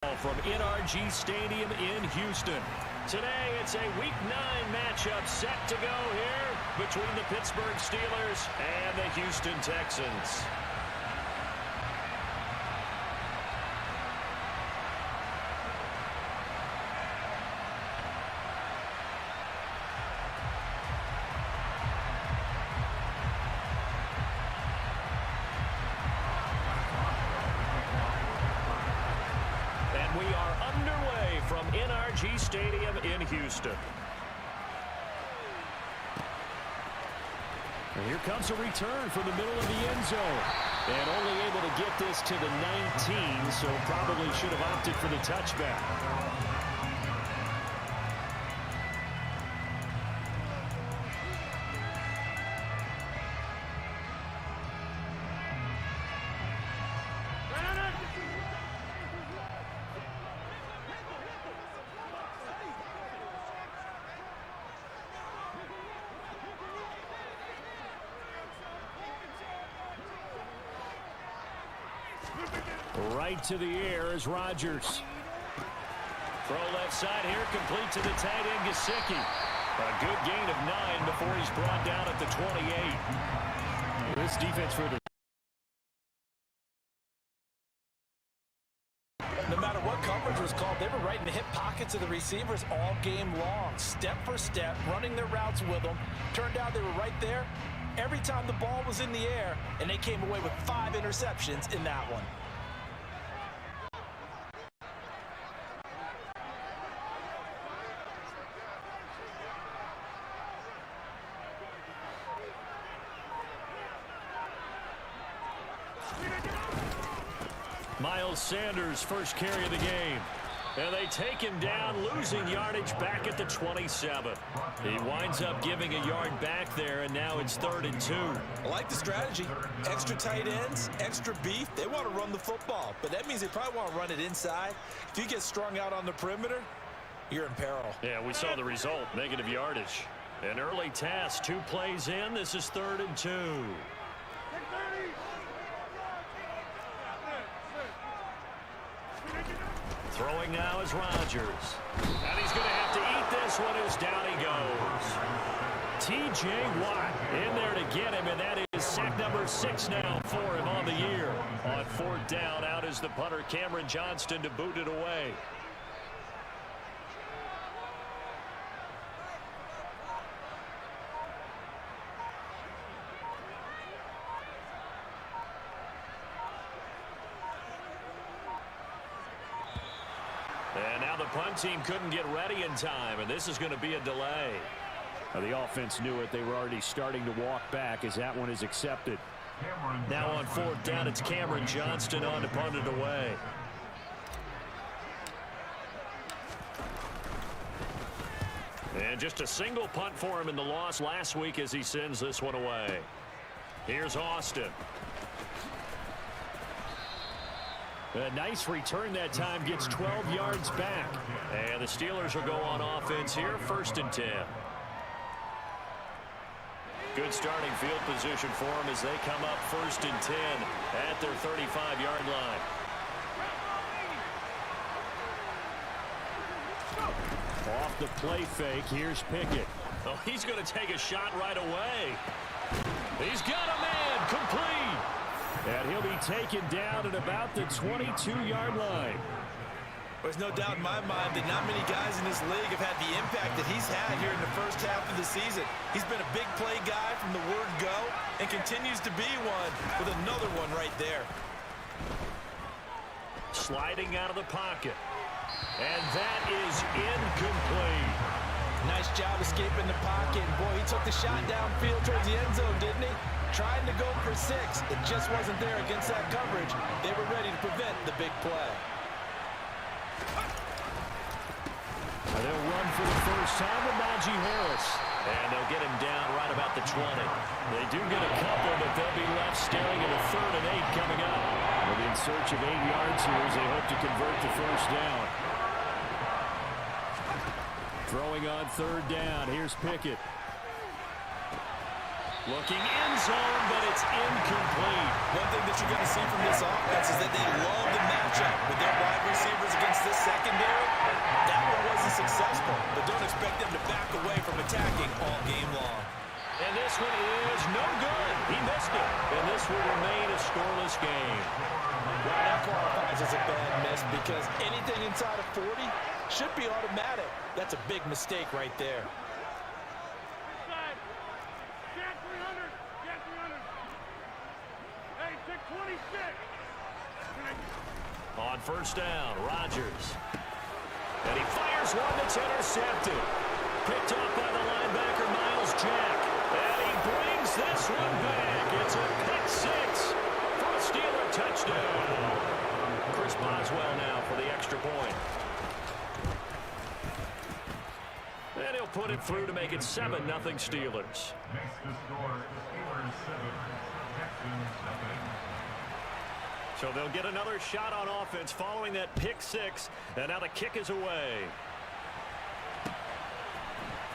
From NRG Stadium in Houston. Today, it's a Week 9 matchup set to go here between the Pittsburgh Steelers and the Houston Texans. We are underway from NRG Stadium in Houston. And here comes a return from the middle of the end zone. And only able to get this to the 19, so probably should have opted for the touchback. Right to the air is Rodgers. Throw left side here, complete to the tight end, Gesicki. A good gain of 9 before he's brought down at the 28. This defense for the... No matter what coverage was called, they were right in the hip pockets of the receivers all game long. Step for step, running their routes with them. Turned out they were right there every time the ball was in the air, and they came away with 5 interceptions in that one. Miles Sanders, first carry of the game. And they take him down, losing yardage back at the 27. He winds up giving a yard back there, and now it's 3rd and 2. I like the strategy. Extra tight ends, extra beef. They want to run the football, but that means they probably want to run it inside. If you get strung out on the perimeter, you're in peril. Yeah, we saw the result, negative yardage. An early task, 2 plays in. This is 3rd and 2. Throwing now is Rodgers. And he's going to have to eat this one as down he goes. T.J. Watt in there to get him, and that is sack number 6 now for him on the year. On 4th down, out is the punter, Cameron Johnston, to boot it away. And now the punt team couldn't get ready in time, and this is going to be a delay. Now the offense knew it. They were already starting to walk back as that one is accepted. Now on 4th down, it's Cameron Johnston on to punt it away. And just a single punt for him in the loss last week as he sends this one away. Here's Austin. A nice return that time, gets 12 yards back. And the Steelers will go on offense here, 1st and 10. Good starting field position for them as they come up 1st and 10 at their 35-yard line. Off the play fake, here's Pickett. Oh, he's going to take a shot right away. He's got a man, complete. And he'll be taken down at about the 22-yard line. There's no doubt in my mind that not many guys in this league have had the impact that he's had here in the first half of the season. He's been a big play guy from the word go and continues to be one with another one right there. Sliding out of the pocket. And that is incomplete. Nice job escaping the pocket. Boy, he took the shot downfield towards the end zone, didn't he? Trying to go for 6. It just wasn't there against that coverage. They were ready to prevent the big play. They'll run for the first time with Najee Harris. And they'll get him down right about the 20. They do get a couple, but they'll be left staring at a 3rd and 8 coming up. They'll be in search of 8 yards here as they hope to convert the first down. Throwing on 3rd down. Here's Pickett. Looking end zone, but it's incomplete. One thing that you're going to see from this offense is that they love the matchup with their wide receivers against this secondary. That one wasn't successful, but don't expect them to back away from attacking all game long. And this one is no good. He missed it. And this will remain a scoreless game. Well, that qualifies as a bad miss because anything inside of 40 should be automatic. That's a big mistake right there. On first down, Rodgers. And he fires one that's intercepted. Picked off by the linebacker, Miles Jack. And he brings this one back. It's a pick six for a Steeler touchdown. Chris Boswell now for the extra point. And he'll put it through to make it 7-0 Steelers. Makes the score Steelers 7, Texans 0. So they'll get another shot on offense following that pick six. And now the kick is away.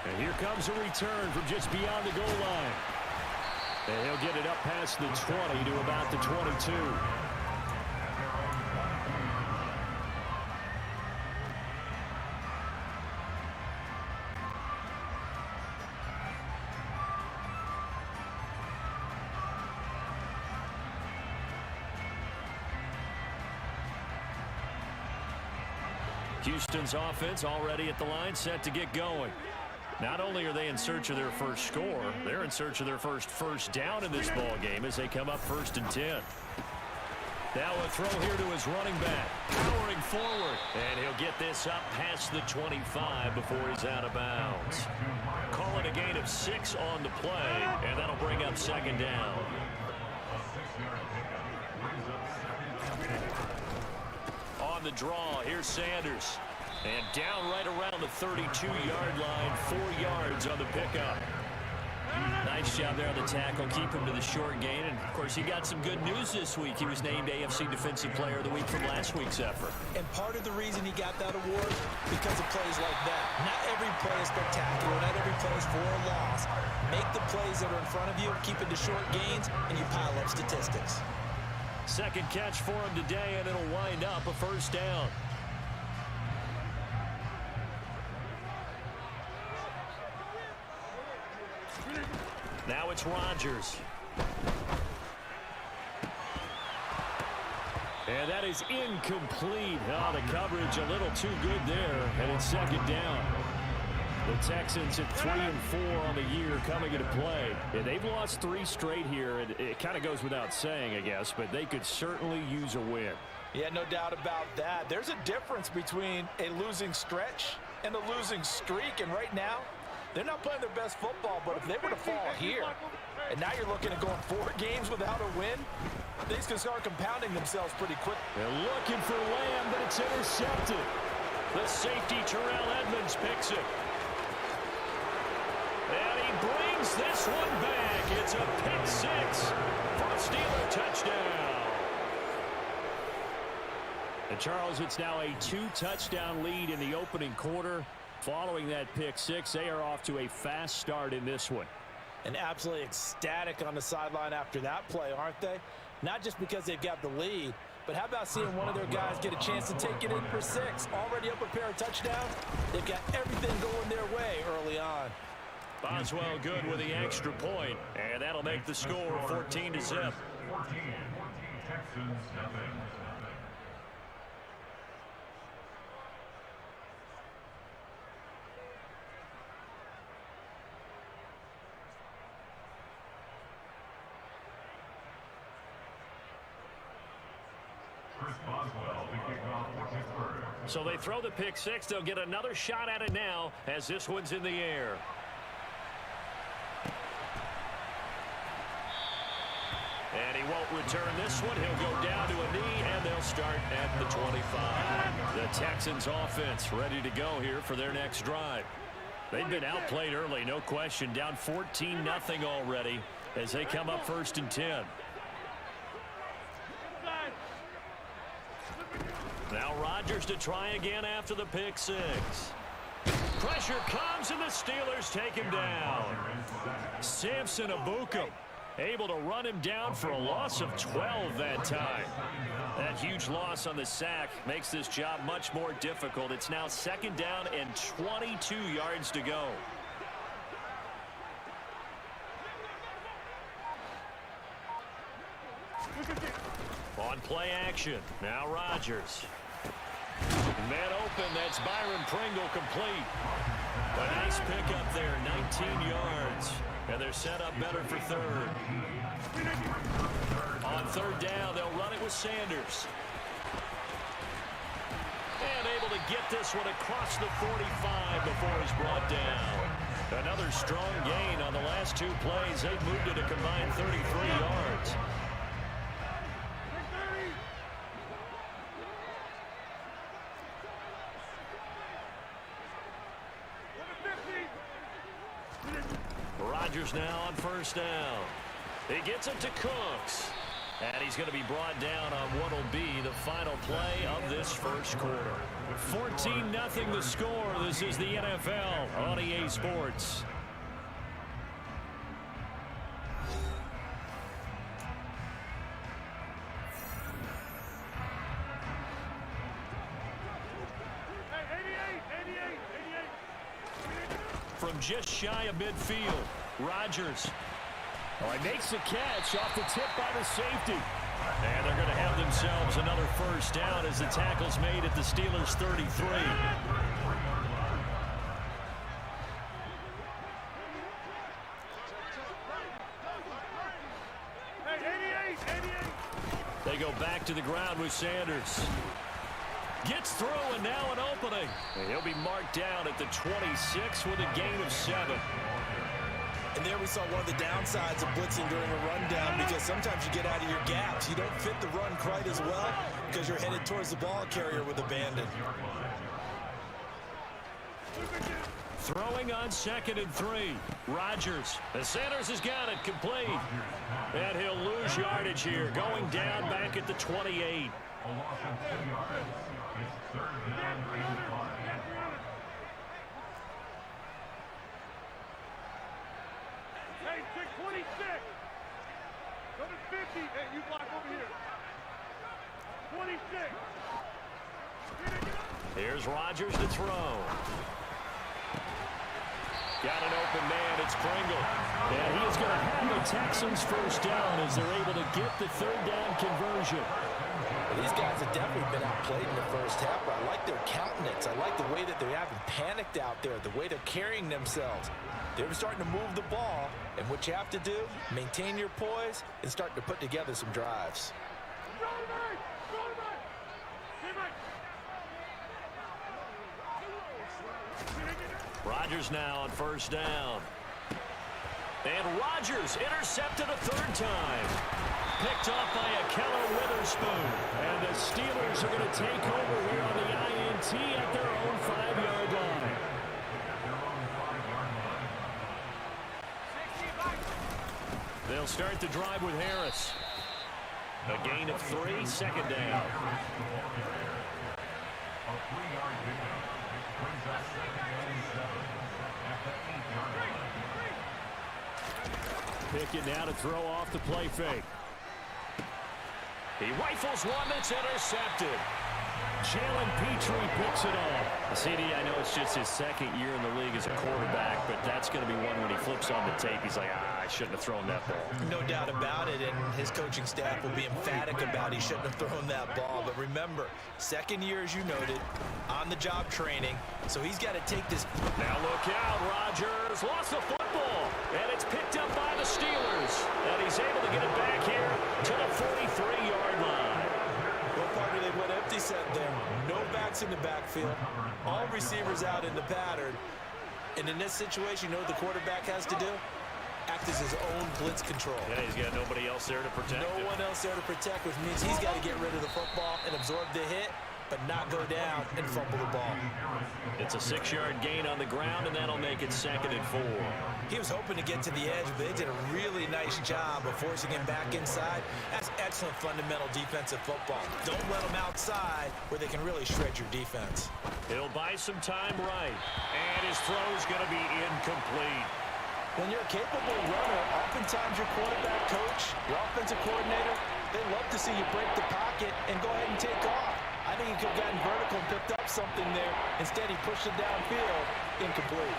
And here comes a return from just beyond the goal line. And he'll get it up past the 20 to about the 22. Houston's offense already at the line, set to get going. Not only are they in search of their first score, they're in search of their first down in this ball game as they come up 1st and 10. Now a throw here to his running back, powering forward, and he'll get this up past the 25 before he's out of bounds. Call it a gain of 6 on the play, and that'll bring up 2nd down. On the draw, here's Sanders. And down right around the 32-yard line, 4 yards on the pickup. Nice job there on the tackle, keep him to the short gain. And, of course, he got some good news this week. He was named AFC Defensive Player of the Week from last week's effort. And part of the reason he got that award, because of plays like that. Not every play is spectacular. Not every play is for a loss. Make the plays that are in front of you, keep it to short gains, and you pile up statistics. Second catch for him today, and it'll wind up a 1st down. Now it's Rodgers. And that is incomplete. Oh, the coverage a little too good there, and it's 2nd down. The Texans at 3-4 on the year coming into play. And they've lost 3 straight here, and it kind of goes without saying, I guess, but they could certainly use a win. Yeah, no doubt about that. There's a difference between a losing stretch and a losing streak, and right now, they're not playing their best football, but if they were to fall here, and now you're looking at going 4 games without a win, things can start compounding themselves pretty quick. They're looking for Lamb, but it's intercepted. The safety, Terrell Edmonds, picks it. And he brings this one back. It's a pick six for a Steeler touchdown. And Charles, it's now a 2-touchdown lead in the opening quarter. Following that pick six, they are off to a fast start in this one. And absolutely ecstatic on the sideline after that play, aren't they? Not just because they've got the lead, but how about seeing one of their guys get a chance to take it in for 6? Already up a pair of touchdowns. They've got everything going their way early on. Boswell good with the extra point, and that'll make the score 14-0. 14, Texans 0. So they throw the pick six. They'll get another shot at it now as this one's in the air. And he won't return this one. He'll go down to a knee, and they'll start at the 25. The Texans offense ready to go here for their next drive. They've been outplayed early, no question. Down 14-0 already as they come up 1st and 10. Now Rodgers to try again after the pick six. Pressure comes, and the Steelers take him down. Samson Abukum able to run him down for a loss of 12 that time. That huge loss on the sack makes this job much more difficult. It's now 2nd down and 22 yards to go. On play action, now Rodgers. Man open, that's Byron Pringle complete. A nice pickup there, 19 yards. And they're set up better for 3rd. On 3rd down, they'll run it with Sanders. And able to get this one across the 45 before he's brought down. Another strong gain on the last 2 plays. They've moved it a combined 33 yards. Rodgers now on 1st down. He gets it to Cooks. And he's going to be brought down on what will be the final play of this 1st quarter. 14-0 the score. This is the NFL on EA Sports. From just shy of midfield, Rodgers makes the catch off the tip by the safety. And they're going to have themselves another 1st down as the tackle's made at the Steelers' 33. They go back to the ground with Sanders. Gets through, and now an opening. And he'll be marked down at the 26 with a gain of 7. And there we saw one of the downsides of blitzing during a rundown, because sometimes you get out of your gaps. You don't fit the run quite as well because you're headed towards the ball carrier with abandon. Throwing on 2nd and 3. Rodgers. And Sanders has got it complete. And he'll lose yardage here, going down back at the 28. A loss of 2 yards. It's 3rd down and 5. Hey, 626. Go to 50. Hey, you block over here. 26. Here's Rodgers to throw. Got an open man. It's Pringle. And he is going to have the Texans 1st down as they're able to get the 3rd down conversion. These guys have definitely been outplayed in the 1st half, but I like their countenance. I like the way that they haven't panicked out there, the way they're carrying themselves. They're starting to move the ball, and what you have to do, maintain your poise and start to put together some drives. Rodgers now on 1st down. And Rodgers intercepted a 3rd time. Picked off by a Keller Witherspoon. And the Steelers are going to take over here on the INT at their own 5-yard line. They'll start the drive with Harris. A gain of 3, 2nd down. A 3-yard pickup brings us 2nd and 7 at the 8-yard line. Pickett now to throw off the play fake. He rifles one that's intercepted. Jalen Petrie picks it off. CD, I know it's just his 2nd year in the league as a quarterback, but that's going to be one when he flips on the tape. He's like, I shouldn't have thrown that ball. No doubt about it, and his coaching staff will be emphatic about he shouldn't have thrown that ball. But remember, 2nd year, as you noted, on-the-job training, so he's got to take this. Now look out, Rodgers lost the football, and it's picked up by the Steelers. And he's able to get it back here to the 43-yard line. Well, partner, they went empty set there. No backs in the backfield. All receivers out in the pattern. And in this situation, you know what the quarterback has to do? Act as his own blitz control. Yeah, he's got nobody else there to protect him. No one else there to protect, which means he's got to get rid of the football and absorb the hit, but not go down and fumble the ball. It's a 6-yard gain on the ground, and that'll make it 2nd and 4. He was hoping to get to the edge, but they did a really nice job of forcing him back inside. That's excellent fundamental defensive football. Don't let them outside where they can really shred your defense. He'll buy some time right. And his throw's going to be incomplete. When you're a capable runner, oftentimes your quarterback coach, your offensive coordinator, they love to see you break the pocket and go ahead and take off. I think he could have gotten vertical and picked up something there. Instead, he pushed it downfield, incomplete.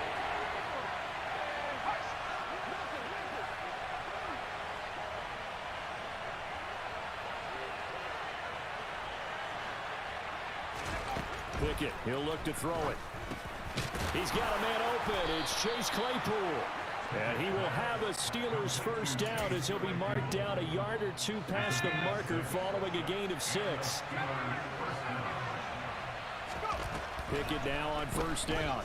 Pickett, he'll look to throw it. He's got a man open. It's Chase Claypool. And he will have a Steelers first down as he'll be marked down a yard or two past the marker following a gain of 6. Pickett now on first down.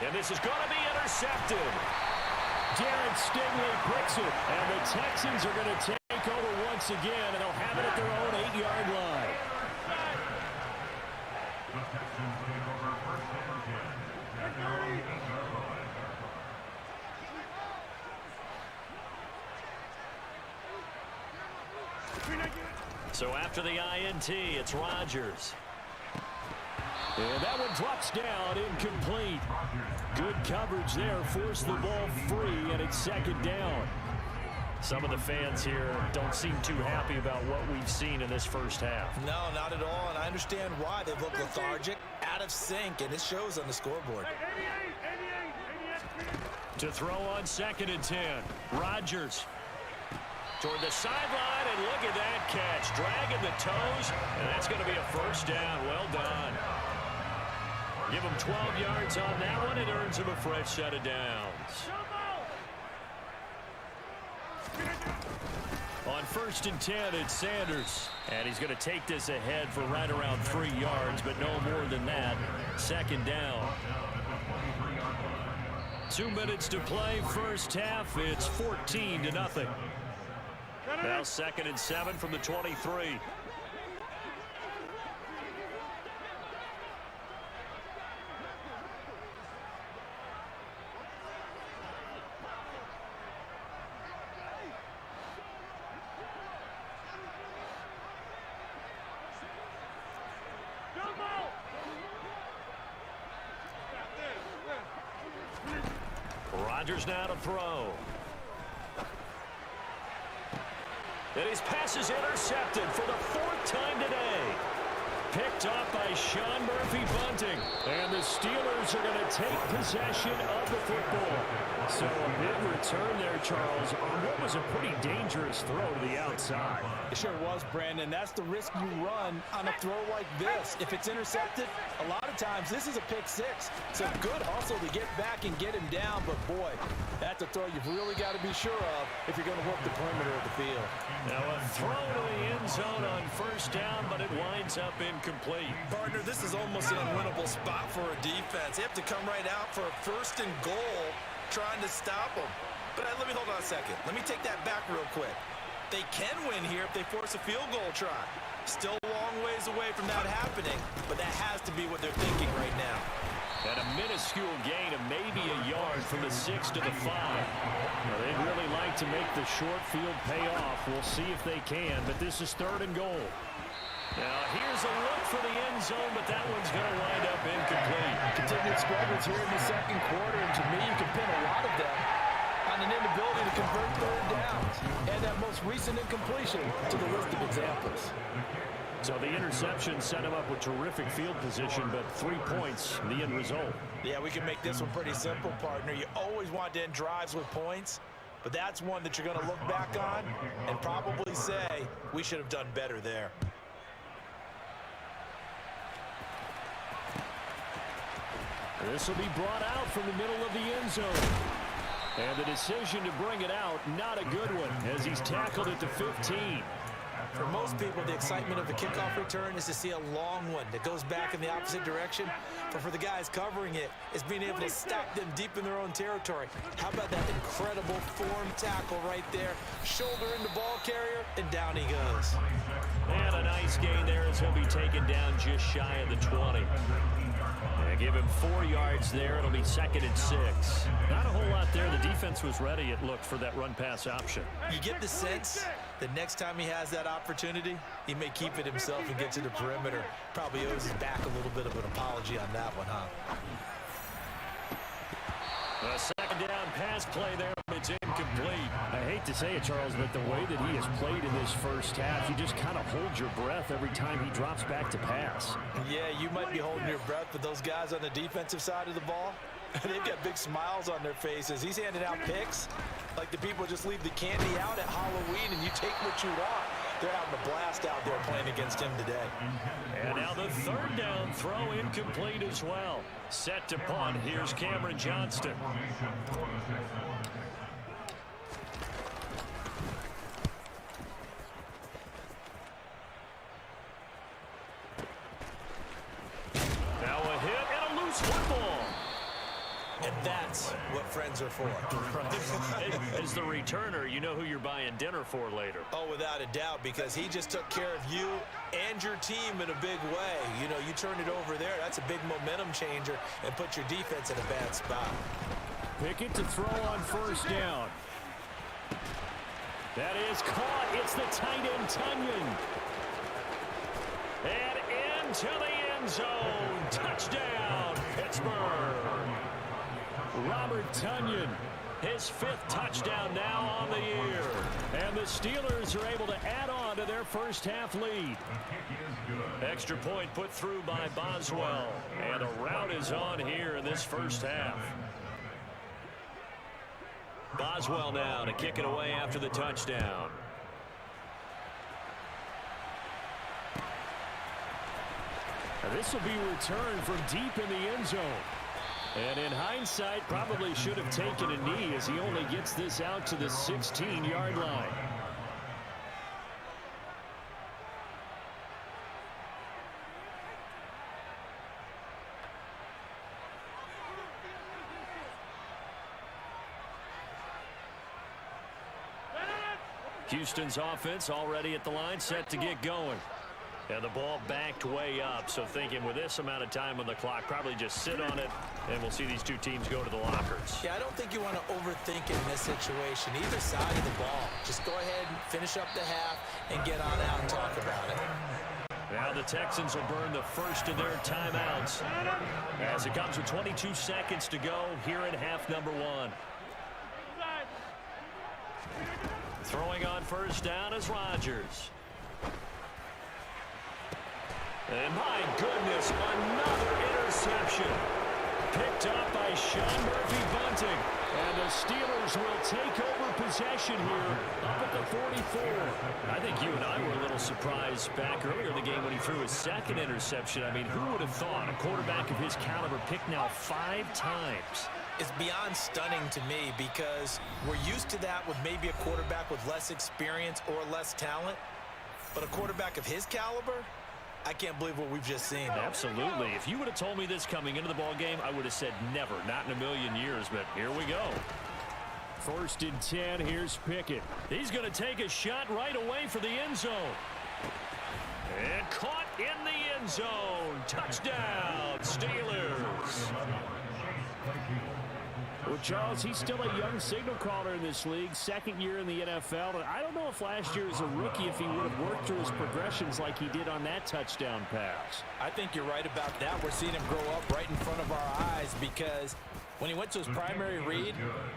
And this is going to be intercepted. Darren Stingley picks it. And the Texans are going to take over once again, and they'll have it at their own 8-yard line. The Texans take over first and 10 at their own 8-yard line. So after the INT, it's Rodgers. And that one drops down, incomplete. Good coverage there, forced the ball free, and it's second down. Some of the fans here don't seem too happy about what we've seen in this first half. No, not at all, and I understand why. They've looked lethargic, out of sync, and it shows on the scoreboard. To throw on second and 10, Rodgers. Toward the sideline, and look at that catch. Dragging the toes, and that's going to be a first down. Well done. Give him 12 yards on that one. It earns him a fresh set of downs. On first and 10, it's Sanders. And he's going to take this ahead for right around 3 yards, but no more than that. Second down. 2 minutes to play, first half. It's 14-0. Now second and 7 from the 23. Rodgers now to throw. And his pass is intercepted for the 4th time today. Picked off by Sean Murphy-Bunting. And the Steelers are going to take possession of the football. So a big return there, Charles, on what was a pretty dangerous throw to the outside. It sure was, Brandon. That's the risk you run on a throw like this. If it's intercepted, a lot of times this is a pick 6. So good hustle to get back and get him down. But, boy, that's a throw you've really got to be sure of if you're going to work the perimeter of the field. Now a throw to the end zone on first down, but it winds up incomplete. Partner, this is almost an unwinnable spot for a defense. They have to come right out for a first and goal trying to stop them. But let me hold on a second. Let me take that back real quick. They can win here if they force a field goal try. Still a long ways away from that happening, but that has to be what they're thinking right now. And a minuscule gain of maybe a yard from the 6 to the 5. Now, they'd really like to make the short field pay off. We'll see if they can, but this is 3rd and goal. Now, here's a look for the end zone, but that one's going to wind up incomplete. Continued struggles here in the second quarter, and to me, you can pin a lot of them on an inability to convert 3rd downs and that most recent incompletion to the list of examples. So the interception set him up with terrific field position, but 3 points, the end result. Yeah, we can make this one pretty simple, partner. You always want to end drives with points, but that's one that you're going to look back on and probably say, we should have done better there. This will be brought out from the middle of the end zone. And the decision to bring it out, not a good one, as he's tackled at the 15. For most people, the excitement of the kickoff return is to see a long one that goes back in the opposite direction. But for the guys covering it, it's being able to stop them deep in their own territory. How about that incredible form tackle right there? Shoulder in the ball carrier, and down he goes. And a nice gain there as he'll be taken down just shy of the 20. And give him 4 yards there. It'll be 2nd and 6. Not a whole lot there. The defense was ready, it looked, for that run-pass option. You get the sense The next time he has that opportunity, he may keep it himself and get to the perimeter. Probably owes his back a little bit of an apology on that one, huh? A second down pass play there, but it's incomplete. I hate to say it, Charles, but the way that he has played in this first half, you just kind of hold your breath every time he drops back to pass. Yeah, you might be holding your breath, but those guys on the defensive side of the ball, they've got big smiles on their faces. He's handing out picks like the people just leave the candy out at Halloween and you take what you want. They're having a blast out there playing against him today. And now the third down throw incomplete as well. Set to punt. Here's Cameron Johnston. Now a hit and a loose football. And that's what friends are for. Right. As the returner, you know who you're buying dinner for later. Oh, without a doubt, because he just took care of you and your team in a big way. You know, you turn it over there, that's a big momentum changer and put your defense in a bad spot. Pickett to throw on first down. That is caught. It's the tight end, Tunyon. And into the end zone. Touchdown, Pittsburgh. Robert Tunyon, his 5th touchdown now on the year. And the Steelers are able to add on to their first half lead. Extra point put through by Boswell. And a rout is on here in this first half. Boswell now to kick it away after the touchdown. Now this will be returned from deep in the end zone. And in hindsight, probably should have taken a knee as he only gets this out to the 16-yard line. Houston's offense already at the line, set to get going. And the ball backed way up, so thinking with this amount of time on the clock, probably just sit on it, and we'll see these two teams go to the lockers. Yeah, I don't think you want to overthink it in this situation. Either side of the ball. Just go ahead and finish up the half and get on out and talk about it. Now the Texans will burn the first of their timeouts as it comes with 22 seconds to go here in half number 1. Throwing on first down is Rodgers. And my goodness, another interception. Picked up by Sean Murphy-Bunting. And the Steelers will take over possession here up at the 44. I think you and I were a little surprised back earlier in the game when he threw his second interception. I mean, who would have thought a quarterback of his caliber picked now 5 times? It's beyond stunning to me because we're used to that with maybe a quarterback with less experience or less talent. But a quarterback of his caliber, I can't believe what we've just seen. Absolutely. If you would have told me this coming into the ball game, I would have said never, not in a million years, but here we go. 1st and 10, here's Pickett. He's going to take a shot right away for the end zone. And caught in the end zone. Touchdown, Steelers. Well, Charles, he's still a young signal caller in this league, 2nd year in the NFL. And I don't know if last year as a rookie, if he would have worked through his progressions like he did on that touchdown pass. I think you're right about that. We're seeing him grow up right in front of our eyes because when he went to his primary read,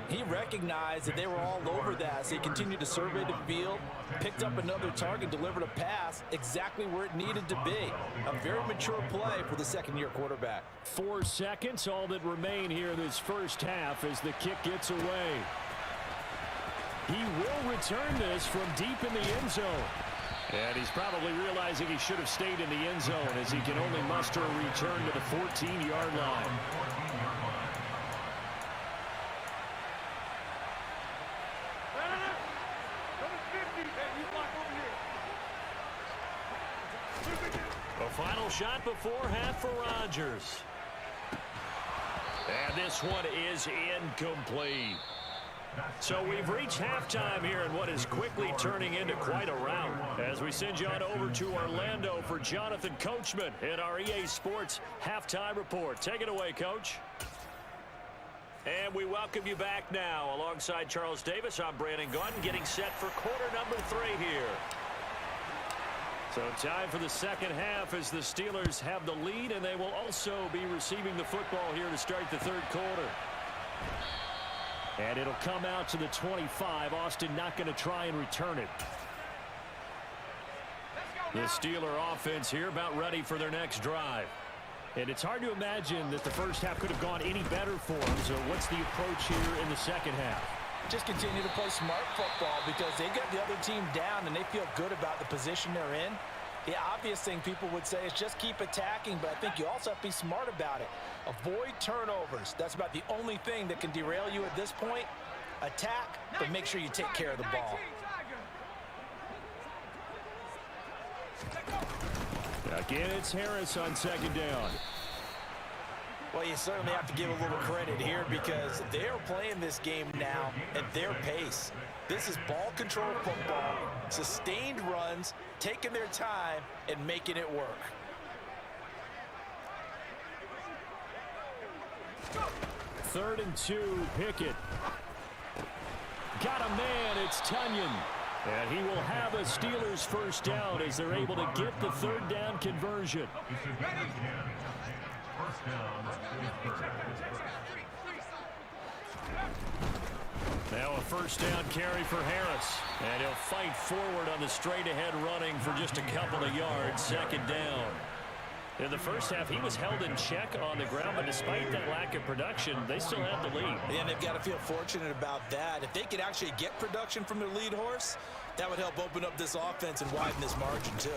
he recognized that they were all over that. So he continued to survey the field, picked up another target, delivered a pass exactly where it needed to be. A very mature play for the 2nd-year quarterback. 4 seconds, all that remain here in this first half as the kick gets away. He will return this from deep in the end zone. And he's probably realizing he should have stayed in the end zone as he can only muster a return to the 14-yard line. A final shot before half for Rodgers. And this one is incomplete. So we've reached halftime here in what is quickly turning into quite a rout as we send you on over to Orlando for Jonathan Coachman in our EA Sports Halftime Report. Take it away, Coach. And we welcome you back now. Alongside Charles Davis, I'm Brandon Gunn, getting set for quarter number 3 here. So time for the second half as the Steelers have the lead, and they will also be receiving the football here to start the third quarter. And it'll come out to the 25. Austin not going to try and return it. The Steeler offense here about ready for their next drive. And it's hard to imagine that the first half could have gone any better for them. So what's the approach here in the second half? Just continue to play smart football because they got the other team down and they feel good about the position they're in. The obvious thing people would say is just keep attacking, but I think you also have to be smart about it. Avoid turnovers. That's about the only thing that can derail you at this point. Attack, but make sure you take care of the ball. Again, it's Harris on second down. Well, you certainly have to give a little credit here because they're playing this game now at their pace. This is ball control football, sustained runs, taking their time, and making it work. Third and 2, Pickett. Got a man, it's Tunyon. And he will have a Steelers first down as they're able to get the third down conversion. First down, Now a first down carry for Harris. And he'll fight forward on the straight ahead running for just a couple of yards. Second down. In the first half, he was held in check on the ground, but despite that lack of production, they still have the lead. And they've got to feel fortunate about that. If they could actually get production from their lead horse, that would help open up this offense and widen this margin, too.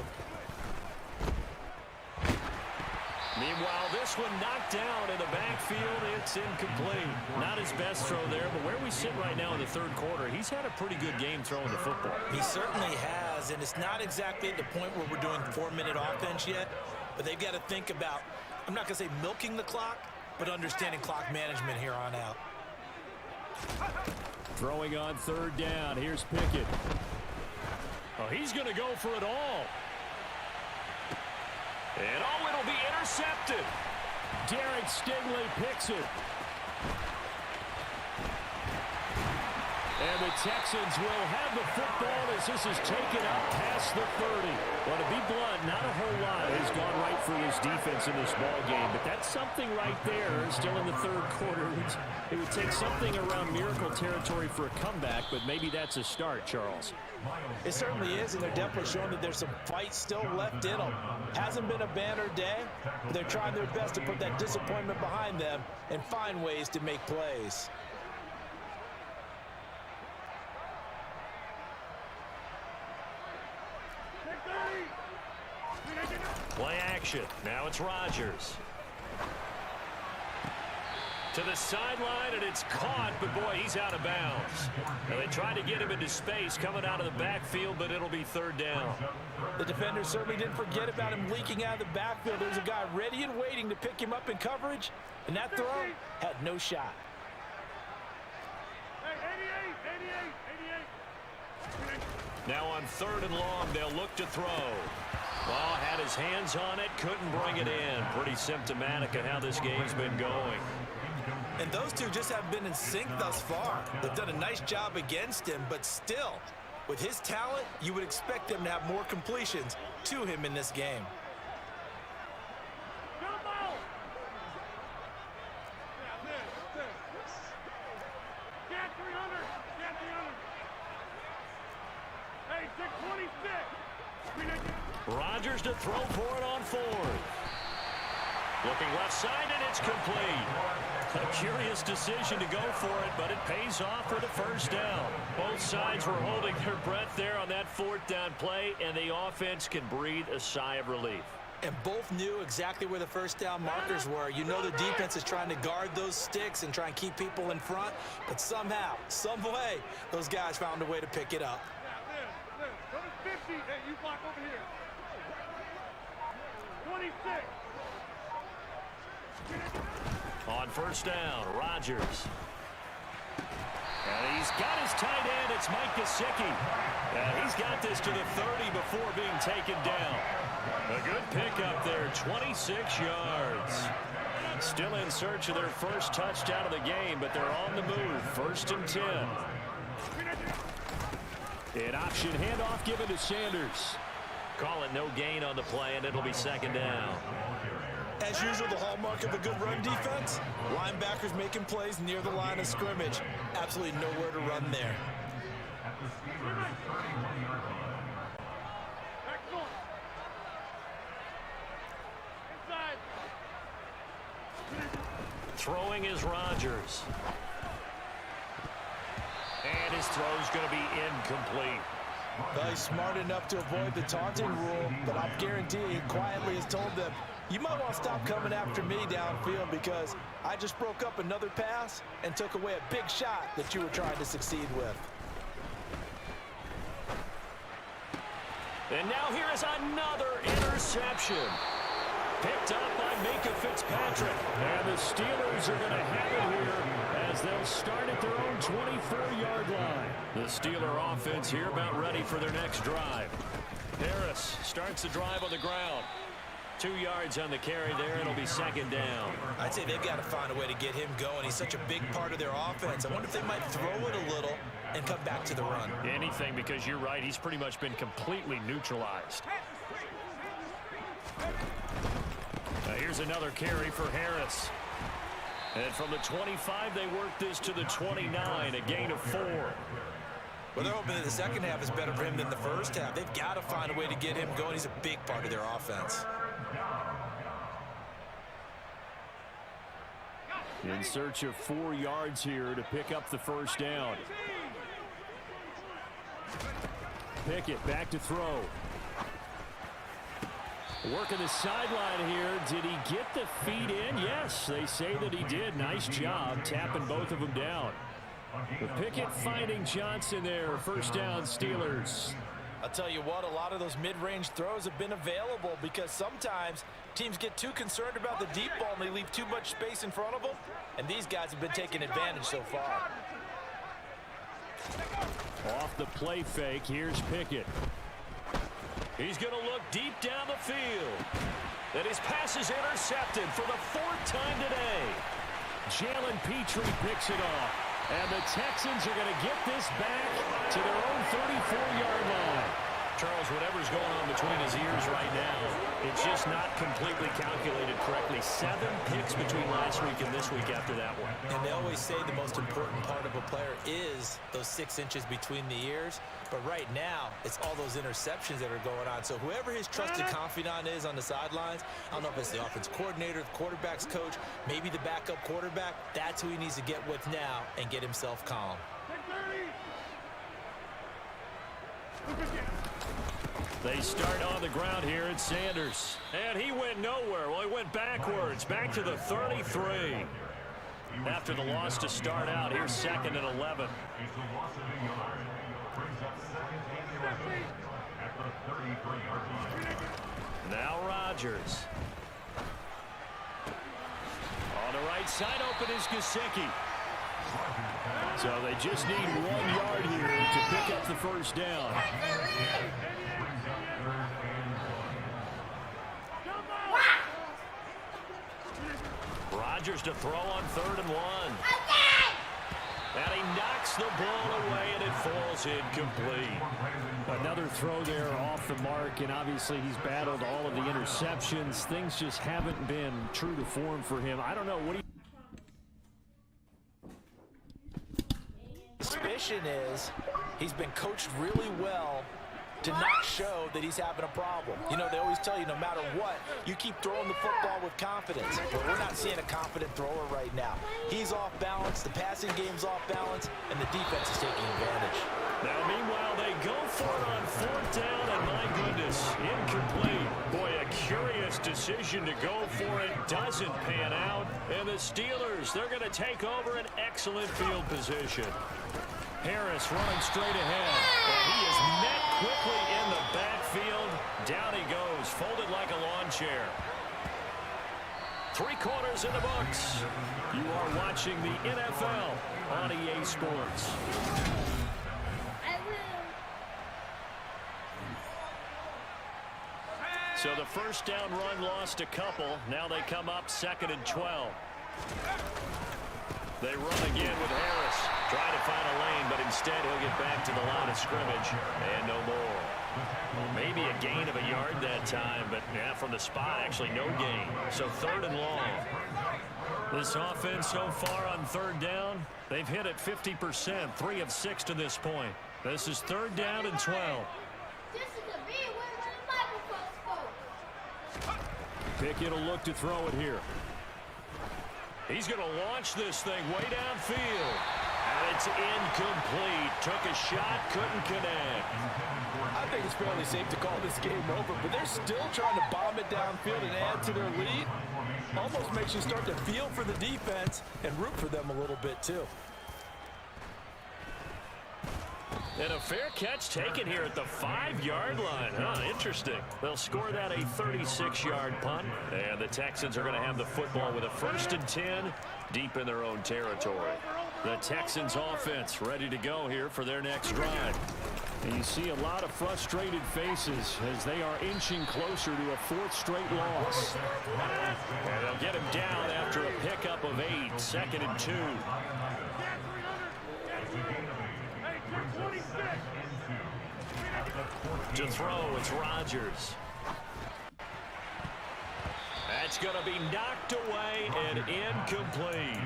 Meanwhile, this one knocked down in the backfield. It's incomplete. Not his best throw there, but where we sit right now in the third quarter, he's had a pretty good game throwing the football. He certainly has, and it's not exactly at the point where we're doing 4-minute offense yet. But they've got to think about, I'm not going to say milking the clock, but understanding clock management here on out. Throwing on third down. Here's Pickett. Oh, he's going to go for it all. And oh, it'll be intercepted. Derek Stingley picks it. And the Texans will have the football as this is taken out past the 30. Well, to be blunt, not a whole lot has gone right for this defense in this ball game, but that's something right there still in the third quarter. It would take something around miracle territory for a comeback, but maybe that's a start, Charles. It certainly is, and they're definitely showing that there's some fight still left in them. Hasn't been a banner day, but they're trying their best to put that disappointment behind them and find ways to make plays. Play action. Now it's Rodgers. To the sideline, and it's caught, but boy, he's out of bounds. And they tried to get him into space coming out of the backfield, but it'll be third down. The defender certainly didn't forget about him leaking out of the backfield. There's a guy ready and waiting to pick him up in coverage, and that throw had no shot. Now on third and long, they'll look to throw. Ball had his hands on it, couldn't bring it in. Pretty symptomatic of how this game's been going. And those two just haven't been in sync thus far. They've done a nice job against him, but still, with his talent, you would expect them to have more completions to him in this game. Rodgers to throw for it on fourth. Looking left side, and it's complete. A curious decision to go for it, but it pays off with a first down. Both sides were holding their breath there on that fourth down play, and the offense can breathe a sigh of relief. And both knew exactly where the first down markers were. You know the defense is trying to guard those sticks and try and keep people in front, but somehow, some way, those guys found a way to pick it up. Go to 50. Hey, you block over here. 26. On first down, Rodgers. And he's got his tight end. It's Mike Gesicki. And he's got this to the 30 before being taken down. A good pickup there, 26 yards. Still in search of their first touchdown of the game, but they're on the move. 1st and 10. An option handoff given to Sanders. Call it no gain on the play, and it'll be 2nd down. As usual, the hallmark of a good run defense, linebackers making plays near the line of scrimmage. Absolutely nowhere to run there. Throwing is Rodgers. And his throw's going to be incomplete. Well, he's smart enough to avoid the taunting rule, but I'll guarantee he quietly has told them, you might want to stop coming after me downfield because I just broke up another pass and took away a big shot that you were trying to succeed with. And now here is another interception. Picked up by Minka Fitzpatrick. And the Steelers are going to have it here as they'll start at their own 24-yard line. The Steeler offense here about ready for their next drive. Harris starts the drive on the ground. 2 yards on the carry there. It'll be 2nd down. I'd say they've got to find a way to get him going. He's such a big part of their offense. I wonder if they might throw it a little and come back to the run. Anything, because you're right. He's pretty much been completely neutralized. Here's another carry for Harris. And from the 25, they work this to the 29, a gain of 4. Well, they're hoping that the second half is better for him than the first half. They've got to find a way to get him going. He's a big part of their offense. In search of 4 yards here to pick up the 1st down. Pickett back to throw. Working the sideline here. Did he get the feet in? Yes, they say that he did. Nice job tapping both of them down. But Pickett finding Johnson there. 1st down, Steelers. I'll tell you what, a lot of those mid-range throws have been available because sometimes teams get too concerned about the deep ball and they leave too much space in front of them. And these guys have been taking advantage so far. Off the play fake, here's Pickett. He's going to look deep down the field. And his pass is intercepted for the 4th time today. Jalen Petrie picks it off. And the Texans are going to get this back to their own 34-yard line. Charles, whatever's going on between his ears right now, it's just not completely calculated correctly. 7 picks between last week and this week after that one. And they always say the most important part of a player is those 6 inches between the ears. But right now, it's all those interceptions that are going on. So whoever his trusted confidant is on the sidelines, I don't know if it's the offense coordinator, the quarterback's coach, maybe the backup quarterback, that's who he needs to get with now and get himself calm. They start on the ground here at Sanders. And he went nowhere. Well, he went backwards, back to the 33. After the loss to start out, here's 2nd and 11. Now Rodgers. On the right side, open is Gesicki. So they just need 1 yard here to pick up the 1st down. Rodgers to throw on 3rd and 1. And he knocks the ball away, and it falls incomplete. Another throw there off the mark, and obviously he's battled all of the interceptions. Things just haven't been true to form for him. I don't know. What do you... Suspicion is he's been coached really well to not show that he's having a problem. You know, they always tell you no matter what, you keep throwing the football with confidence. But we're not seeing a confident thrower right now. He's off balance, the passing game's off balance, and the defense is taking advantage. Now, meanwhile, they go for it on 4th down, and my goodness, incomplete. Boy, a curious decision to go for it. Doesn't pan out. And the Steelers, they're going to take over an excellent field position. Harris running straight ahead. And he is met quickly in the backfield. Down he goes, folded like a lawn chair. 3 quarters in the books. You are watching the NFL on EA Sports. So the first down run lost a couple. Now they come up 2nd and 12. They run again with Harris. Trying to find a lane, but instead he'll get back to the line of scrimmage. And no more. Maybe a gain of a yard that time, but yeah, from the spot, actually no gain. So 3rd and long. This offense so far on 3rd down, they've hit it 50%, 3 of 6 to this point. This is 3rd down and 12. Pickett will look to throw it here. He's going to launch this thing way downfield. And it's incomplete. Took a shot, couldn't connect. I think it's fairly safe to call this game over, but they're still trying to bomb it downfield and add to their lead. Almost makes you start to feel for the defense and root for them a little bit, too. And a fair catch taken here at the 5-yard line. Interesting. They'll score that a 36-yard punt. And the Texans are going to have the football with a 1st and 10 deep in their own territory. The Texans offense ready to go here for their next drive. And you see a lot of frustrated faces as they are inching closer to a 4th straight loss. And they'll get him down after a pickup of 8, 2nd and 2. To throw, it's Rodgers. That's going to be knocked away and incomplete.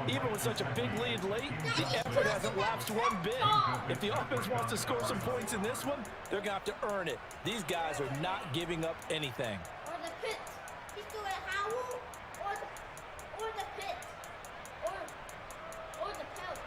Even with such a big lead late, the effort hasn't lapsed one bit. If the offense wants to score some points in this one, they're going to have to earn it. These guys are not giving up anything. Or the pit. He's doing Howell or the pit. Or the pelt.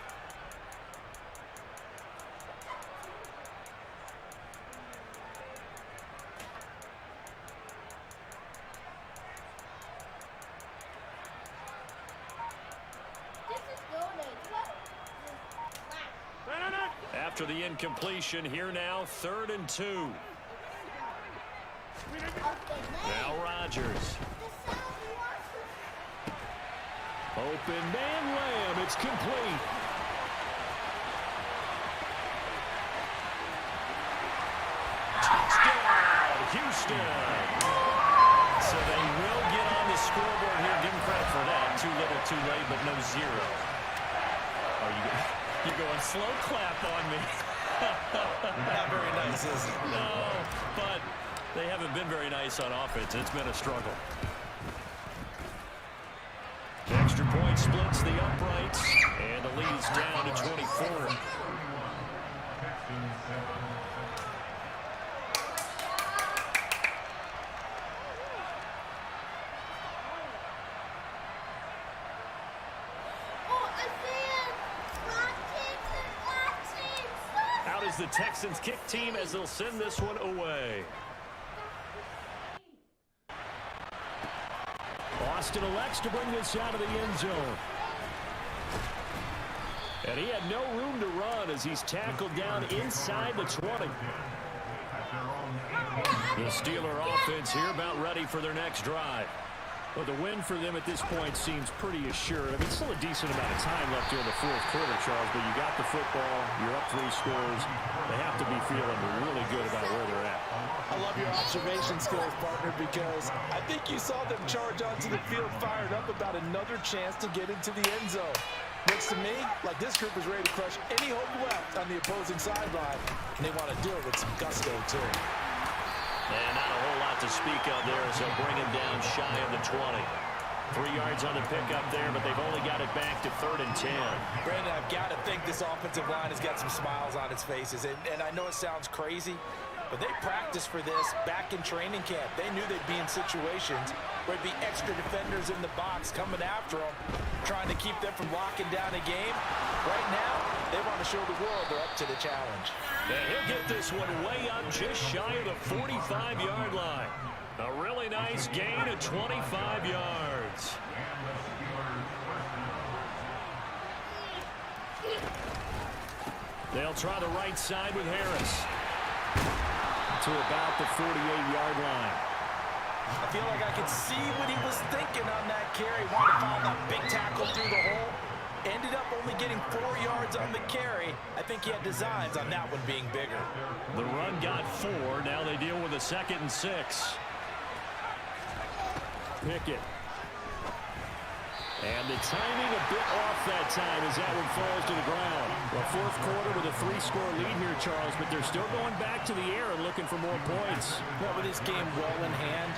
After the incompletion, here now, 3rd and 2. Now Rodgers. Open man Lamb. It's complete. Touchdown, Houston. So they will get on the scoreboard here. Give them credit for that. Too little, too late, but no 0. You're going slow clap on me. Not very nice, is it? No, but they haven't been very nice on offense. It's been a struggle. Extra point splits the uprights, and the lead's down to 24. Out is the Texans kick team as they'll send this one away. Austin elects to bring this out of the end zone. And he had no room to run as he's tackled down inside the 20. The Steeler offense here about ready for their next drive. Well, the win for them at this point seems pretty assured. I mean, still a decent amount of time left here in the 4th quarter, Charles, but you got the football, you're up 3 scores. They have to be feeling really good about where they're at. I love your observation skills, partner, because I think you saw them charge onto the field fired up about another chance to get into the end zone. Looks to me like this group is ready to crush any hope left on the opposing sideline, and they want to do it with some gusto, too. And not a whole lot to speak of there as they'll bring him down shy of the 20. 3 yards on the pickup there, but they've only got it back to 3rd and 10. Brandon, I've got to think this offensive line has got some smiles on its faces. And I know it sounds crazy, but they practiced for this back in training camp. They knew they'd be in situations where there'd be extra defenders in the box coming after them, trying to keep them from locking down a game. Right now, they want to show the world they're up to the challenge. And he'll get this one way up just shy of the 45-yard line. A really nice gain of 25 yards. They'll try the right side with Harris to about the 48-yard line. I feel like I could see what he was thinking on that carry. Wanted to find that big tackle through the hole. Ended up only getting 4 yards on the carry. I think he had designs on that one being bigger. The run got 4. Now they deal with a 2nd and 6. Pickett. And the timing a bit off that time as that one falls to the ground. Well, fourth quarter with a 3-score lead here, Charles, but they're still going back to the air and looking for more points. Well, with this game well in hand,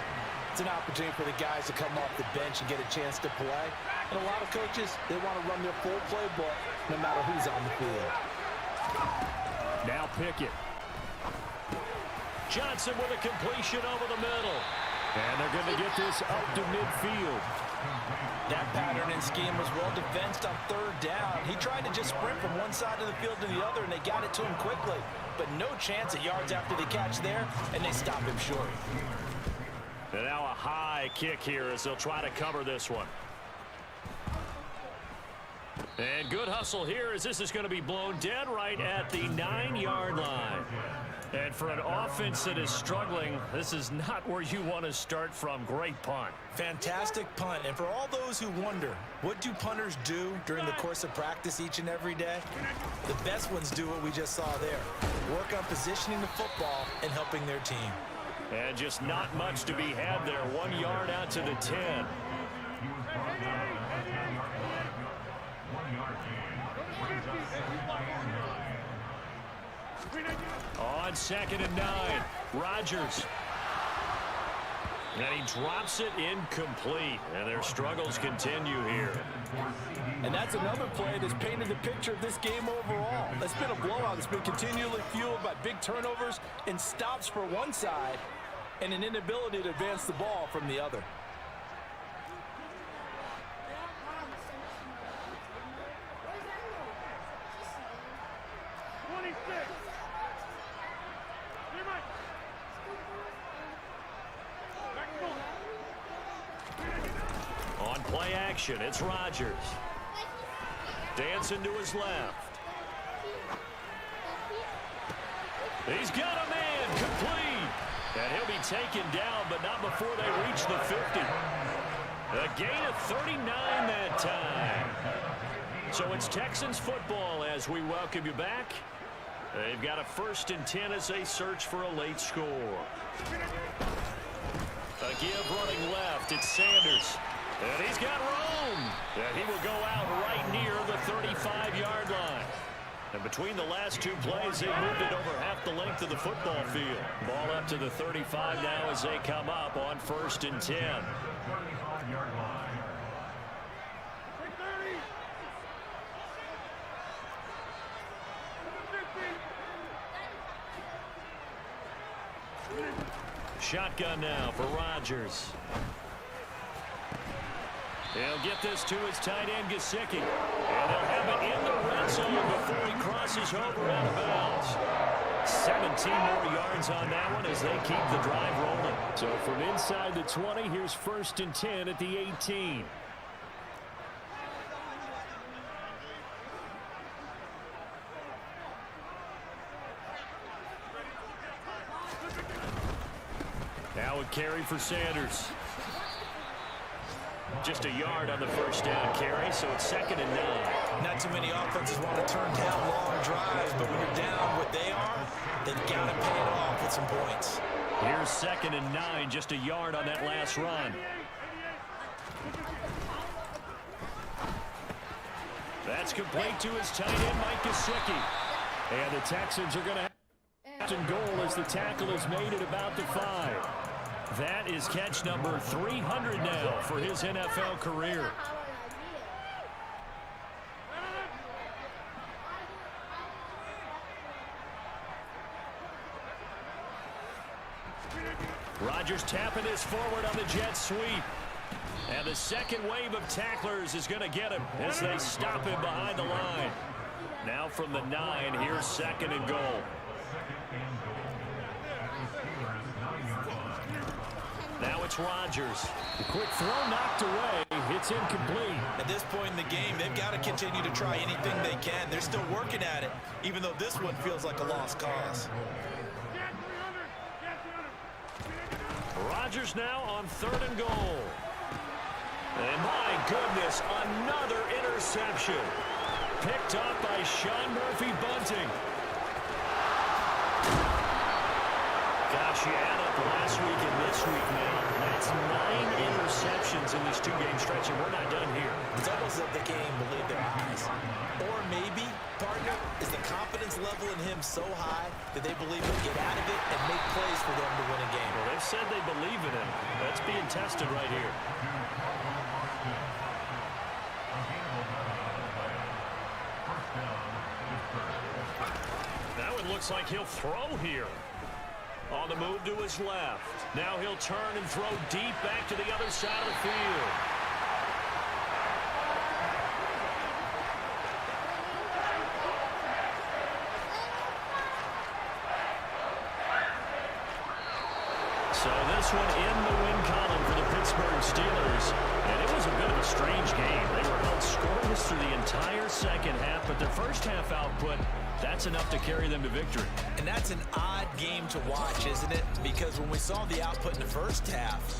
it's an opportunity for the guys to come off the bench and get a chance to play. And a lot of coaches, they want to run their full playbook no matter who's on the field. Now Pickett. Johnson with a completion over the middle. And they're going to get this up to midfield. That pattern and scheme was well defensed on third down. He tried to just sprint from one side of the field to the other, and they got it to him quickly. But no chance at yards after the catch there, and they stop him short. And now a high kick here as they'll try to cover this one. And good hustle here as this is going to be blown dead right at the 9-yard line. And for an offense that is struggling, this is not where you want to start from. Great punt. Fantastic punt. And for all those who wonder, what do punters do during the course of practice each and every day? The best ones do what we just saw there. Work on positioning the football and helping their team. And just not much to be had there. 1 yard out to the 10. On 2nd and 9, Rodgers. And he drops it incomplete. And their struggles continue here. And that's another play that's painted the picture of this game overall. It's been a blowout. It's been continually fueled by big turnovers and stops for one side and an inability to advance the ball from the other. On play action, it's Rodgers. Dancing to his left. He's got a man complete. And he'll be taken down, but not before they reach the 50. A gain of 39 that time. So it's Texans football as we welcome you back. They've got a 1st and 10 as they search for a late score. A give running left, it's Sanders. And he's got room. And he will go out right near the 35-yard line. And between the last 2 plays, they moved it over half the length of the football field. Ball up to the 35 now as they come up on 1st and 10. Shotgun now for Rodgers. He'll get this to his tight end, Gesicki. And they'll have it in the red zone before he crosses over out of bounds. 17 more yards on that one as they keep the drive rolling. So from inside the 20, here's 1st and 10 at the 18. Now a carry for Sanders. Just a yard on the 1st down carry, so it's 2nd and 9. Not too many offenses want to turn down long drives, but when you're down what they are, they've got to pay it off with some points. Here's 2nd and 9, just a yard on that last run. That's complete to his tight end, Mike Gesicki. And the Texans are going to have to goal as the tackle is made at about the 5. That is catch number 300 now for his NFL career. Rodgers tapping this forward on the jet sweep. And the second wave of tacklers is going to get him as they stop him behind the line. Now from the 9, here's 2nd and goal. Now it's Rodgers. The quick throw knocked away. It's incomplete. At this point in the game, they've got to continue to try anything they can. They're still working at it, even though this one feels like a lost cause. Rodgers now on 3rd and goal. And my goodness, another interception. Picked up by Sean Murphy-Bunting. Gosh, you add up last week and this week now. That's 9 interceptions in this two-game stretch, and we're not done here. It's almost like the game believed their eyes. Or maybe, partner, is the confidence level in him so high that they believe he'll get out of it and make plays for them to win a game. Well, they've said they believe in him. That's being tested right here. Now it looks like he'll throw here. On the move to his left. Now he'll turn and throw deep back to the other side of the field. So this one in the win column for the Pittsburgh Steelers. And it was a bit of a strange game. They were held scoreless through the entire second half, but their first half output, that's enough to carry them to victory. And that's an odd game to watch, isn't it? Because when we saw the output in the first half,